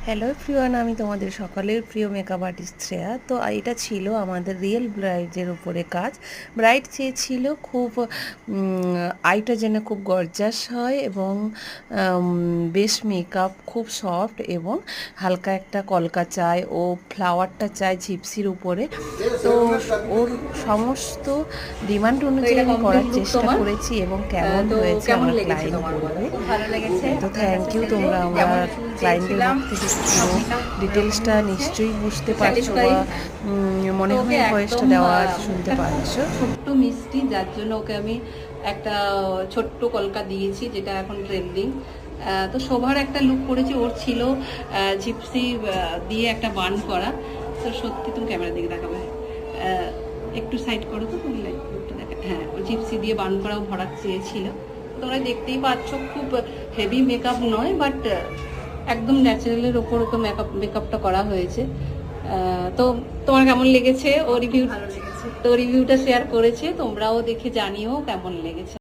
Hello everyone, আমি তোমাদের সকলের প্রিয় মেকআপ আর্টিস্ট শ্রেয়া। তো এটা ছিল আমাদের রিয়েল ব্রাইডের উপরে কাজ। ব্রাইড চেয়েছিল খুব আইটা যেন খুব গর্জাস হয় এবং বেশ মেকআপ খুব সফট এবং হালকা একটা কলকা চায়, ও ফ্লাওয়ারটা চায় জিপসির উপরে। তো ওর সমস্ত ডিমান্ড অনুযায়ী আমি করার চেষ্টা করেছি এবং কেমন হয়েছে আমার ক্লায়েন্ট বলবে। ভালো লেগেছে। তো থ্যাংক ইউ, তোমরা আমার ক্লায়েন্টের মুখ থেকে পুরো ডিটেলসটা নিশ্চয়ই বুঝতে পারছো বা মনে হয় ভয়েসটা দেওয়া শুনতে পাচ্ছ। ছোট্ট মিষ্টি, যার জন্য ওকে আমি একটা ছোট্ট কলকা দিয়েছি, যেটা এখন ট্রেন্ডিং। তো শোভার একটা লুক করেছি, ওর ছিল জিপসি দিয়ে একটা বান করা। তো সত্যি তুমি ক্যামেরা দিকে দেখাবে, একটু সাইড করো তো, তুমি লুকটা দেখা। হ্যাঁ, ও জিপসি দিয়ে বান করাও ভরাট চেয়েছিল। তোমরা দেখতেই পাচ্ছ, খুব হেভি মেকআপ নয়, বাট একদম ন্যাচারালের ওপর ওকে মেকআপটা করা হয়েছে। তো তোমার কেমন লেগেছে? ও রিভিউ, তো রিভিউটা শেয়ার করেছে, তোমরাও দেখে জানিও কেমন লেগেছে।